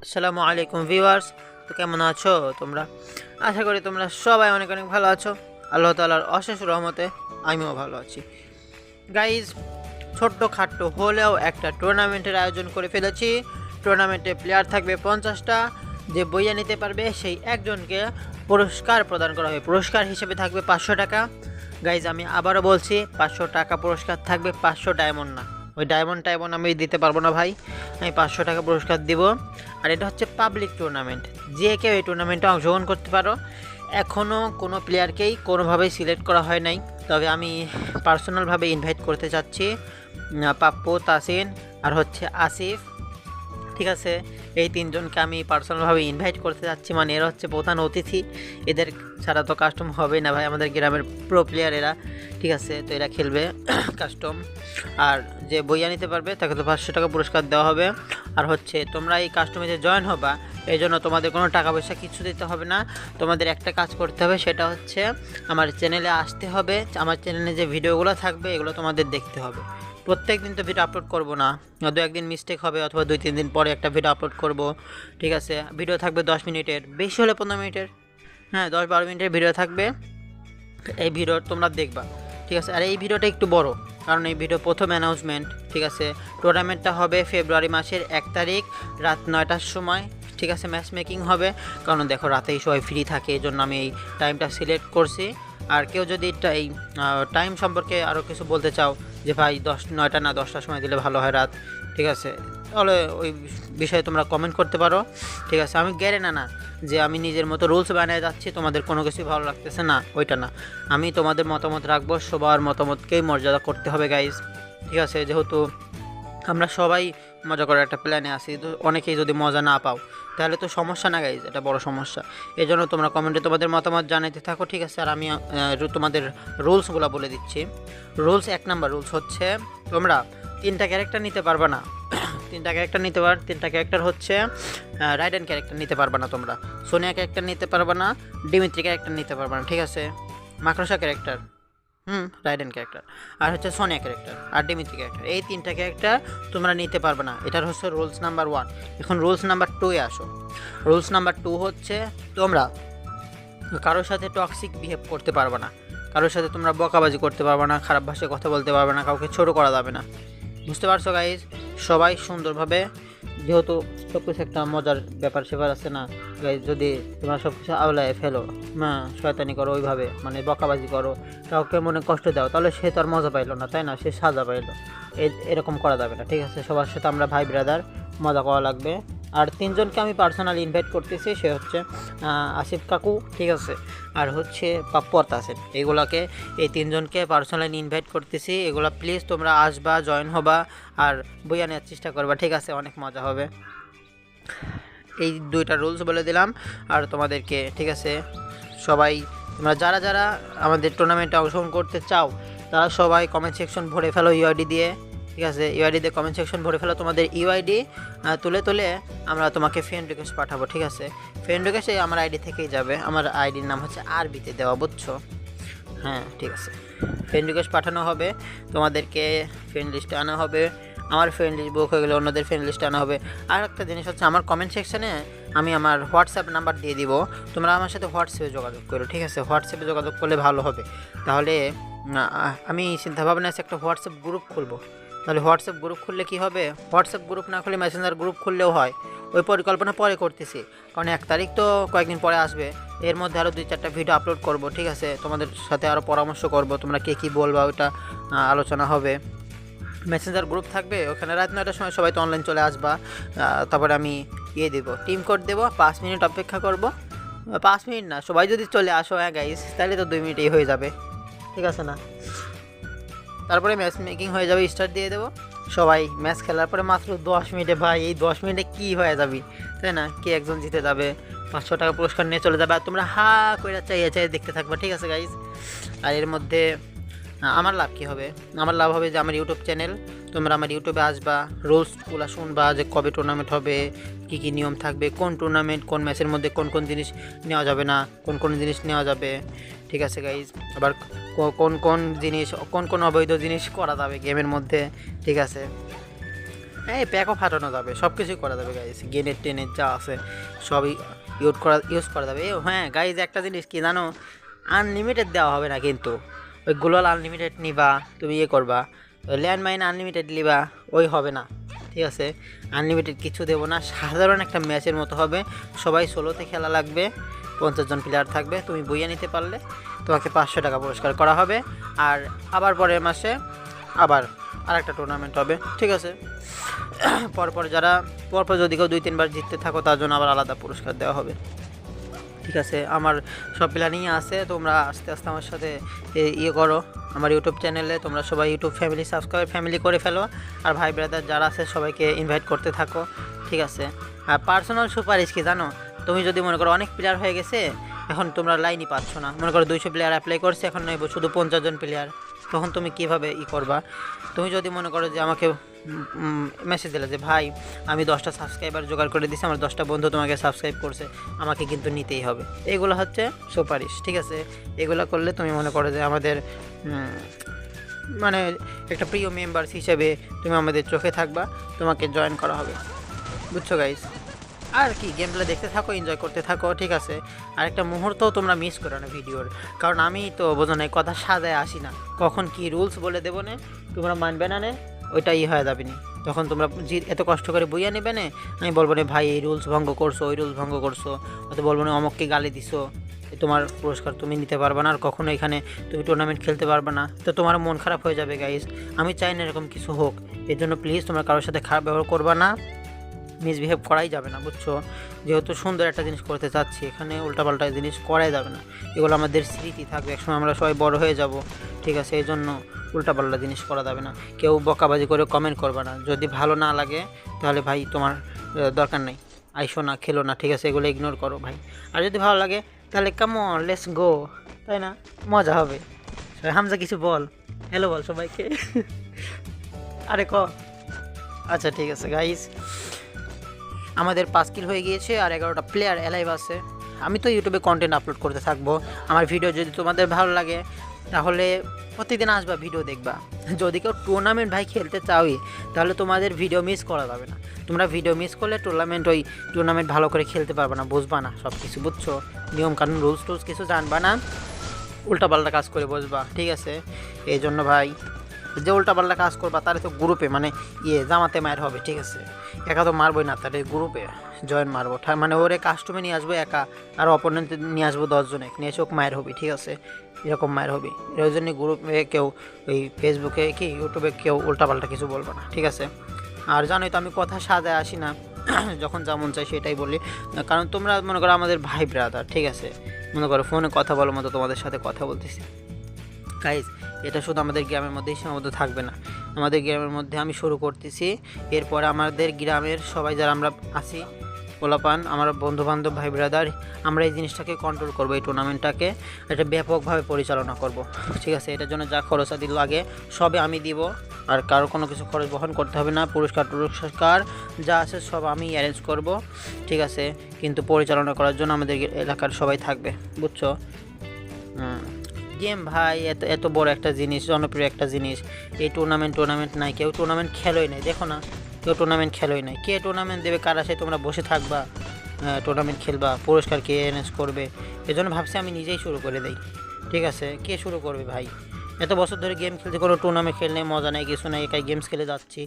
আসসালামু আলাইকুম ভিউয়ার্স। তো কেমন আছো তোমরা? আশা করি তোমরা সবাই অনেক অনেক ভালো আছো। আল্লাহ তাআলার অশেষ রহমতে আমিও ভালো আছি। গাইজ, ছোট্ট খাট্ট হলেও একটা টুর্নামেন্টের আয়োজন করে ফেলেছি। টুর্নামেন্টে প্লেয়ার থাকবে 50টা। যে বইয়া নিতে পারবে সেই একজনকে পুরস্কার প্রদান করা হবে। পুরস্কার হিসেবে থাকবে 500 টাকা। গাইজ, আমি আবারও বলছি, 500 টাকা পুরস্কার থাকবে, 500 ডায়মন্ড না। ওই ডায়মন্ড আমি দিতে পারবো না ভাই। আমি 500 টাকা পুরস্কার দিব। আর এটা হচ্ছে পাবলিক টুর্নামেন্ট, যে কেউ এই টুর্নামেন্টে অংশগ্রহণ করতে পারো। এখনও কোনো প্লেয়ারকেই কোনোভাবেই সিলেক্ট করা হয় নাই, তবে আমি পার্সোনালভাবে ইনভাইট করতে চাচ্ছি পাপ্পু, তাসিন আর হচ্ছে আসিফ। ঠিক আছে, এই তিনজনকে আমি পার্সোনালভাবে ইনভাইট করতে যাচ্ছি, মানে এরা হচ্ছে প্রধান অতিথি। এদের ছাড়া তো কাস্টম হবেই না ভাই, আমাদের গ্রামের প্রো প্লেয়ার এরা। ঠিক আছে, তো এরা খেলবে কাস্টম। আর যে বইয়া নিতে পারবে তাকে তো 500 টাকা পুরস্কার দেওয়া হবে। আর হচ্ছে তোমরা এই কাস্টমে যে জয়েন হবা, এই জন্য তোমাদের কোনো টাকা পয়সা কিছু দিতে হবে না। তোমাদের একটা কাজ করতে হবে, সেটা হচ্ছে আমার চ্যানেলে আসতে হবে। আমার চ্যানেলে যে ভিডিওগুলো থাকবে এগুলো তোমাদের দেখতে হবে। প্রত্যেক দিন তো ভিডিও আপলোড করব না, দু একদিন মিস্টেক হবে, অথবা 2-3 দিন পরে একটা ভিডিও আপলোড করব। ঠিক আছে, ভিডিও থাকবে 10 মিনিটের, বেশি হলে 15 মিনিটের। হ্যাঁ, 10-12 মিনিটের ভিডিও থাকবে। এই ভিডিও তোমরা দেখবা। ঠিক আছে, আর এই ভিডিওটা একটু বড়, কারণ এই ভিডিও প্রথম অ্যানাউন্সমেন্ট। ঠিক আছে, টুর্নামেন্টটা হবে ফেব্রুয়ারি মাসের 1 তারিখ রাত 9টার সময়। ঠিক আছে, ম্যাচ মেকিং হবে, কারণ দেখো রাতেই সবাই ফ্রি থাকে, এই জন্য আমি এই টাইমটা সিলেক্ট করছি। আর কেউ যদি এই টাইম সম্পর্কে আরও কিছু বলতে চাও, যে ভাই 9টা না 10টার সময় দিলে ভালো হয় রাত, ঠিক আছে, তাহলে ওই বিষয়ে তোমরা কমেন্ট করতে পারো। ঠিক আছে, আমি গ্যারে না যে আমি নিজের মতো রুলস বানিয়ে যাচ্ছি, তোমাদের কোনো কিছুই ভালো লাগতেছে না, ওইটা না। আমি তোমাদের মতামত রাখবো, সবার মতামতকেই মর্যাদা করতে হবে গাইজ। ঠিক আছে, যেহেতু আমরা সবাই মজা করার একটা প্ল্যানে আসি, তো অনেকেই যদি মজা না পাও তাহলে তো সমস্যা না গাইজ, এটা বড় সমস্যা। এই জন্য তোমরা কমেন্টে তোমাদের মতামত জানাতে থাকো। ঠিক আছে, আর আমি তোমাদের রুলসগুলো বলে দিচ্ছি। রুলস 1 নাম্বার রুলস হচ্ছে, তোমরা 3টা ক্যারেক্টার নিতে পারবে না। 3টা ক্যারেক্টার নিতে 3টা ক্যারেক্টার হচ্ছে রাইডেন ক্যারেক্টার নিতে পারবে না তোমরা, সোনিয়া ক্যারেক্টার নিতে পারবে না, ডিমিত্রি ক্যারেক্টার নিতে পারবে না। ঠিক আছে, মাকড়সা ক্যারেক্টার, রাইডেন ক্যারেক্টার, আর হচ্ছে সোনিয়া ক্যারেক্টার আর ডিমিত্রি ক্যারেক্টার, এই 3টা ক্যারেক্টার তোমরা নিতে পারবে না। এটার হচ্ছে রুলস নাম্বার 1। এখন রুলস নাম্বার 2-এ আসো। রুলস নাম্বার 2 হচ্ছে, তোমরা কারোর সাথে টক্সিক বিহেভ করতে পারবে না, কারোর সাথে তোমরা বকাবাজি করতে পারবে না, খারাপ ভাষায় কথা বলতে পারবে না, কাউকে ছোটো করা যাবে না। বুঝতে পারছো গাইজ? সবাই সুন্দরভাবে, যেহেতু সব কিছু একটা মজার ব্যাপার স্যাপার আছে না গাইজ, যদি তোমরা সব কিছু আওলায় ফেলো, শয়তানি করো ওইভাবে, মানে বকাবাজি করো, কাউকে মনে কষ্ট দাও, তাহলে সে তো আর মজা পাইলো না, তাই না? সে সাজা পাইলো। এরকম করা যাবে না। ঠিক আছে, সবার সাথে আমরা ভাই ব্রাদার, মজা করা লাগবে। আর 3জনকে আমি পার্সোনালি ইনভাইট করতেছি, সে হচ্ছে আসিফ কাকু, ঠিক আছে, আর হচ্ছে পাপ্পু আর তাসিন। এই 3জনকে পার্সোনালি ইনভাইট করতেছি। এগুলো প্লিজ তোমরা আসবা, জয়েন হবা আর বইয়া নেওয়ার চেষ্টা করবা। ঠিক আছে, অনেক মজা হবে। এই 2টা রুলস বলে দিলাম আর তোমাদেরকে। ঠিক আছে, সবাই তোমরা যারা যারা আমাদের টুর্নামেন্টে অংশগ্রহণ করতে চাও, তারা সবাই কমেন্ট সেকশন ভরে ফেলো ইউআইডি দিয়ে। ঠিক আছে, ইউআইডি দিয়ে কমেন্ট সেকশন ভরে ফেলো, তোমাদের ইউআইডি তুলে আমরা তোমাকে ফ্রেন্ড রিকোয়েস্ট পাঠাবো। ঠিক আছে, ফ্রেন্ড রিকোয়েস্ট আমার আইডি থেকেই যাবে, আমার আইডির নাম হচ্ছে আরবিতে দেওয়া, বুঝছো? হ্যাঁ, ঠিক আছে, ফ্রেন্ড রিকোয়েস্ট পাঠানো হবে, তোমাদেরকে ফ্রেন্ড লিস্টে আনা হবে। আমার ফ্রেন্ড লিস্ট বুক হয়ে গেলে অন্যদের ফ্রেন্ড লিস্টে আনা হবে। আর একটা জিনিস হচ্ছে, আমার কমেন্ট সেকশানে আমি আমার হোয়াটসঅ্যাপ নাম্বার দিয়ে দিব, তোমরা আমার সাথে হোয়াটসঅ্যাপে যোগাযোগ করো। ঠিক আছে, হোয়াটসঅ্যাপে যোগাযোগ করলে ভালো হবে। তাহলে আমি চিন্তাভাবনা আছে একটা হোয়াটসঅ্যাপ গ্রুপ খুলবো। তাহলে হোয়াটসঅ্যাপ গ্রুপ খুললে কী হবে, হোয়াটসঅ্যাপ গ্রুপ না খুলে মেসেঞ্জার গ্রুপ খুললেও হয়। ওই পরিকল্পনা পরে করতেছি, কারণ 1 তারিখ তো কয়েকদিন পরে আসবে। এর মধ্যে আরও 2-4টা ভিডিও আপলোড করব। ঠিক আছে, তোমাদের সাথে আরও পরামর্শ করব, তোমরা কে কী বলবা ওইটা আলোচনা হবে। মেসেঞ্জার গ্রুপ থাকবে, ওখানে রাত 9টার সময় সবাই তো অনলাইন চলে আসবা। তারপরে আমি দেবো, টিম কোড দেবো, 5 মিনিট অপেক্ষা করব। 5 মিনিট না, সবাই যদি চলে আসো গাইস, তাহলে তো 2 মিনিটেই হয়ে যাবে। ঠিক আছে না? তারপরে ম্যাচ মেকিং হয়ে যাবে, স্টার্ট দিয়ে দেবো। সবাই ম্যাচ খেলার পরে মাত্র 10 মিনিটে, ভাই এই 10 মিনিটে কী হয়ে যাবি, তাই না? কে একজন জিতে যাবে, 500 টাকা পুরস্কার নিয়ে চলে যাবে, আর তোমরা করে চাইয়ে দেখতে থাকবে। ঠিক আছে গাইজ, আর এর মধ্যে আমার লাভ কী হবে? আমার লাভ হবে যে আমার ইউটিউব চ্যানেল, তোমরা আমার ইউটিউবে আসবা, রুলসগুলো শুনবা, যে কবে টুর্নামেন্ট হবে, কী কী নিয়ম থাকবে, কোন টুর্নামেন্ট, কোন ম্যাচের মধ্যে কোন কোন জিনিস নেওয়া যাবে না, কোন কোন জিনিস নেওয়া যাবে। ঠিক আছে গাইজ, আবার কোন কোন জিনিস, কোন কোন অবৈধ জিনিস করা যাবে গেমের মধ্যে। ঠিক আছে, এই প্যাকও ফাটানো যাবে, সব কিছুই করা যাবে গাইজ, গেনের টেনের যা আছে সবই ইউজ করা যাবে। হ্যাঁ গাইজ, একটা জিনিস কি জানো, আনলিমিটেড দেওয়া হবে না কিন্তু। ওই গ্লোবাল আনলিমিটেড নিবা তুমি, করবা ল্যান্ডমাইন আনলিমিটেড নিবা, ওই হবে না, ঠিক আছে। আনলিমিটেড কিছু দেবো না, সাধারণ একটা ম্যাচের মতো হবে, সবাই সোলোতে খেলা লাগবে, 50 জন প্লেয়ার থাকবে, তুমি বইয়া নিতে পারলে তোমাকে 500 টাকা পুরস্কার করা হবে। আর আবার পরের মাসে আবার আরেকটা টুর্নামেন্ট হবে, ঠিক আছে। পরপর যদি কেউ 2-3 বার জিততে থাকো তার জন্য আবার আলাদা পুরস্কার দেওয়া হবে, ঠিক আছে। আমার সব প্ল্যানিং আছে, তোমরা আস্তে আস্তে আমার সাথে করো। আমার ইউটিউব চ্যানেলে তোমরা সবাই ইউটিউব ফ্যামিলি করে ফেলো, আর ভাই ব্রাদার যারা আছে সবাইকে ইনভাইট করতে থাকো, ঠিক আছে। আর পার্সোনাল সুপারিশ কি জানো, তুমি যদি মনে করো অনেক প্লেয়ার হয়ে গেছে, এখন তোমরা লাইনই পাচ্ছ না, মনে করো 200 প্লেয়ার অ্যাপ্লাই করছে, এখন নয় শুধু 50 জন প্লেয়ার, তখন তুমি কীভাবে করবা? তুমি যদি মনে করো যে আমাকে মেসেজ দিলে যে ভাই আমি 10টা সাবস্ক্রাইবার জোগাড় করে দিছি, আমার 10টা বন্ধু তোমাকে সাবস্ক্রাইব করছে, আমাকে কিন্তু নিতেই হবে, এইগুলো হচ্ছে সুপারিশ, ঠিক আছে। এগুলো করলে তুমি মনে করো যে আমাদের মানে একটা প্রিয় মেম্বার্স হিসেবে তুমি আমাদের চোখে থাকবা, তোমাকে জয়েন করা হবে, বুঝছো গাইস। আর কি, গেম প্লে দেখতে থাকো, এনজয় করতে থাকো, ঠিক আছে। আর একটা মুহূর্তও তোমরা মিস করো না ভিডিওর, কারণ আমি তো বোঝো না, কথা সাজায় আসি না, কখন কি রুলস বলে দেবো না, তোমরা মানবে না নে, ওইটাই হয়ে যাবে নি, তখন তোমরা এত কষ্ট করে বইয়া নেবে না, আমি বলবো না ভাই এই রুলস ভঙ্গ করছো, ওই রুলস ভঙ্গ করছো, হয়তো বলবো না অমককে গালি দিছো, তোমার পুরস্কার তুমি নিতে পারবে না, আর কখনো এখানে তুমি টুর্নামেন্ট খেলতে পারবে না, তো তোমার মন খারাপ হয়ে যাবে গাইস। আমি চাই না এরকম কিছু হোক, এর জন্য প্লিজ তোমরা কারোর সাথে খারাপ ব্যবহার করবা না, মিসবিহেভ করাই যাবে না, বুঝছো। যেহেতু সুন্দর একটা জিনিস করতে চাচ্ছি, এখানে উল্টাপাল্টা জিনিস করাই যাবে না, এগুলো আমাদের স্মৃতি থাকবে, একসময় আমরা সবাই বড় হয়ে যাব, ঠিক আছে। এই জন্য উল্টাপাল্টা জিনিস করা যাবে না, কেউ বকাবাজি করে কমেন্ট করবে না, যদি ভালো না লাগে তাহলে ভাই তোমার দরকার নেই, আইসো না, খেলো না, ঠিক আছে, এগুলো ইগনোর করো ভাই। আর যদি ভালো লাগে তাহলে কাম অন লেটস গো, তাই না, মজা হবে। হামজা কিছু বল, হ্যালো বল সবাইকে। আরে আচ্ছা ঠিক আছে গাইস, আমাদের 5 কিল হয়ে গিয়েছে, আর 11টা প্লেয়ার অ্যালাইভ আছে। আমি তো ইউটিউবে কন্টেন্ট আপলোড করতে থাকবো, আমার ভিডিও যদি তোমাদের ভালো লাগে তাহলে প্রতিদিন আসবা, ভিডিও দেখবা। যদি কেউ টুর্নামেন্ট ভাই খেলতে চাওই, তাহলে তোমাদের ভিডিও মিস করা যাবে না, তোমরা ভিডিও মিস করলে টুর্নামেন্ট ভালো করে খেলতে পারবে না, বুঝবা না সব কিছু, বুঝছো, নিয়ম কানুন রুলস টুলস কিছু জানবা না, উল্টাপাল্টা কাজ করে বসবা, ঠিক আছে। এই জন্য ভাই, যে উল্টাপাল্টা কাজ করবা তার তো গ্রুপে মানে জামাতে মায়ের হবে, ঠিক আছে, একা তো মারবোই না, তার গ্রুপে জয়েন মারবো, মানে ওরে কাস্টমে নিয়ে আসবো একা, আর অপোনেন্ট নিয়ে আসবো 10 জনে, নিয়ে চোখ মায়ের হবি, ঠিক আছে, এরকম মায়ের হবি। এর জন্য গ্রুপে কেউ ওই ফেসবুকে কি ইউটিউবে কেউ উল্টাপাল্টা কিছু বলবো না, ঠিক আছে। আর জানোই তো আমি কথা সাজায় আসি না, যখন যেমন চাই সেটাই বলি, কারণ তোমরা মনে করো আমাদের ভাই ব্রাদার, ঠিক আছে, মনে করো ফোনে কথা বলার মতো তোমাদের সাথে কথা বলতেছি গাইজ। এটা শুধু আমাদের গ্রামের মধ্যেই সীমাবদ্ধ থাকবে না, আমাদের গ্রামের মধ্যে আমি শুরু করতেছি, এরপরে আমাদের গ্রামের সবাই যারা আমরা আছি পোলাপান, আমার বন্ধুবান্ধব ভাই ব্রাদার, আমরা এই জিনিসটাকে কন্ট্রোল করবো, এই টুর্নামেন্টটাকে এটা ব্যাপকভাবে পরিচালনা করব, ঠিক আছে। এটার জন্য যা খরচাদি লাগে সবে আমি দিব, আর কারো কোনো কিছু খরচ বহন করতে হবে না, পুরস্কার যা আছে সব আমি অ্যারেঞ্জ করব, ঠিক আছে। কিন্তু পরিচালনা করার জন্য আমাদের এলাকার সবাই থাকবে, বুঝছো। গেম ভাই এত বড় একটা জিনিস, জনপ্রিয় একটা জিনিস, এই টুর্নামেন্ট নাই, কেউ টুর্নামেন্ট খেলোই নাই, দেখো না, কেউ টুর্নামেন্ট খেলোই নাই, কে টুর্নামেন্ট দেবে, কার আশায় তোমরা বসে থাকবা, টুর্নামেন্ট খেলবা, পুরস্কার কে অ্যারেঞ্জ করবে, এজন্য ভাবছি আমি নিজেই শুরু করে দেই, ঠিক আছে। কে শুরু করবে ভাই, এত বছর ধরে গেম খেলতে, কোনো টুর্নামেন্ট খেললে মজা নেই, কিছু নেই, একাই গেমস খেলে যাচ্ছি,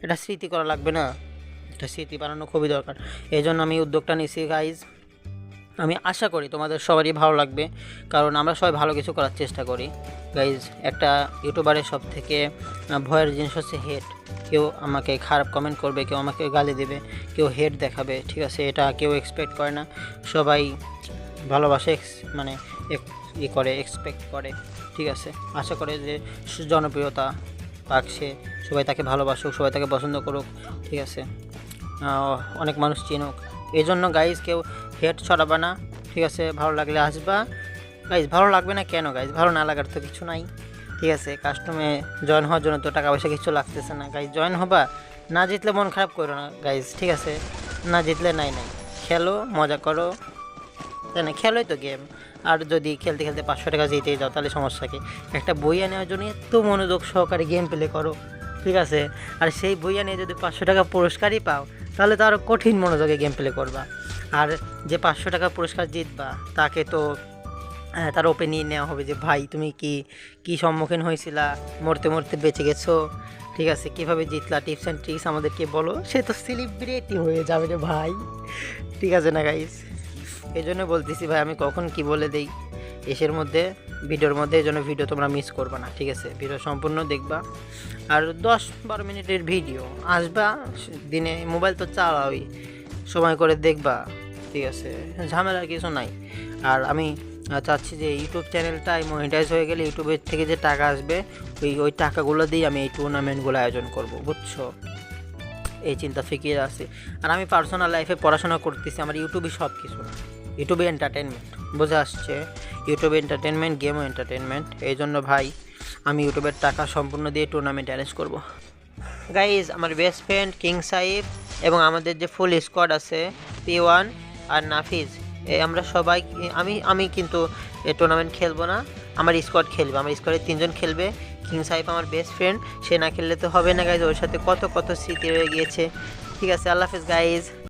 এটা স্মৃতি করা লাগবে না, এটা স্মৃতি বানানো খুবই দরকার, এই জন্য আমি উদ্যোগটা নিয়েছি গাইজ। আমি আশা করি তোমাদের সবারই ভালো লাগবে, কারণ আমরা সবাই ভালো কিছু করার চেষ্টা করি গাইজ। একটা ইউটিউবারের সব থেকে ভয়ের জিনিস হচ্ছে হেট, কেউ আমাকে খারাপ কমেন্ট করবে, কেউ আমাকে গালি দেবে, কেউ হেট দেখাবে, ঠিক আছে, এটা কেউ এক্সপেক্ট করে না, সবাই ভালোবাসে মানে এক্সপেক্ট করে, ঠিক আছে। আশা করে যে জনপ্রিয়তা পাক, সবাই তাকে ভালোবাসুক, সবাই তাকে পছন্দ করুক, ঠিক আছে, অনেক মানুষ চিনুক, এই জন্য গাইজ কেউ হেড ছড়াবে না, ঠিক আছে। ভালো লাগলে আসবা গাইজ, ভালো লাগবে না কেন গাইজ, ভালো না লাগার তো কিছু নাই, ঠিক আছে। কাস্টমে জয়েন হওয়ার জন্য তো টাকা পয়সা কিছু লাগতেছে না গাইজ, জয়েন হবা, না জিতলে মন খারাপ করো না গাইজ, ঠিক আছে, না জিতলে নাই, খেলো, মজা করো, তাই না, খেলোই তো গেম। আর যদি খেলতে খেলতে 500 টাকা জিতে যাও তাহলে সমস্যা কি, একটা বই নেওয়ার জন্য এত মনোযোগ সহকারে গেম প্লে করো, ঠিক আছে। আর সেই বইয়া নিয়ে যদি 500 টাকা পুরস্কারই পাও তাহলে তো আরও কঠিন মনোযোগে গেম প্লে করবা। আর যে 500 টাকা পুরস্কার জিতবা তাকে তো তার ওপেনিয়ন নেওয়া হবে যে ভাই তুমি কি সম্মুখীন হয়েছিলা, মরতে মরতে বেঁচে গেছো, ঠিক আছে, কীভাবে জিতলা, টিপস অ্যান্ড ট্রিক্স আমাদেরকে বলো। সে তো সেলিব্রিটি হয়ে যাবে রে ভাই, ঠিক আছে না গাইস? এই জন্য বলতেছি ভাই, আমি কখন কি বলে দেই এসের মধ্যে, ভিডিওর মধ্যে, এই জন্য ভিডিও তোমরা মিস করবা না, ঠিক আছে? ভিডিও সম্পূর্ণ দেখবা। আর 10-12 মিনিটের ভিডিও আসবা দিনে, মোবাইল তো চালাওই, সময় করে দেখবা, ঠিক আছে? ঝামেলার কিছু নাই। আর আমি চাচ্ছি যে ইউটিউব চ্যানেলটাই মনিটাইজ হয়ে গেলে ইউটিউবের থেকে যে টাকা আসবে ওই টাকাগুলো দিয়ে আমি এই টুর্নামেন্টগুলো আয়োজন করব, বুঝছো? এই চিন্তা ফিকির আছে। আর আমি পার্সোনাল লাইফে পড়াশোনা করতেছি, আমার ইউটিউবে সব কিছু না, ইউটিউবে এন্টারটেনমেন্ট, বোঝা আসছে? ইউটিউবে এন্টারটেনমেন্ট, গেমও এন্টারটেনমেন্ট। এই জন্য ভাই আমি ইউটিউবের টাকা সম্পূর্ণ দিয়ে টুর্নামেন্ট অ্যারেঞ্জ করব। গাইজ, আমার বেস্ট ফ্রেন্ড কিং সাইব এবং আমাদের যে ফুল স্কোয়াড আছে, P1 আর নাফিজ, আমরা সবাই, আমি কিন্তু টুর্নামেন্ট খেলবো না, আমার স্কোয়াড খেলবে, আমার স্কোয়াডে 3 জন খেলবে। কিং সাইব আমার বেস্ট ফ্রেন্ড, সে না খেললে তো হবে না গাইজ, ওর সাথে কত স্মৃতি রয়ে গিয়েছে, ঠিক আছে? আল্লাহ হাফেজ গাইজ।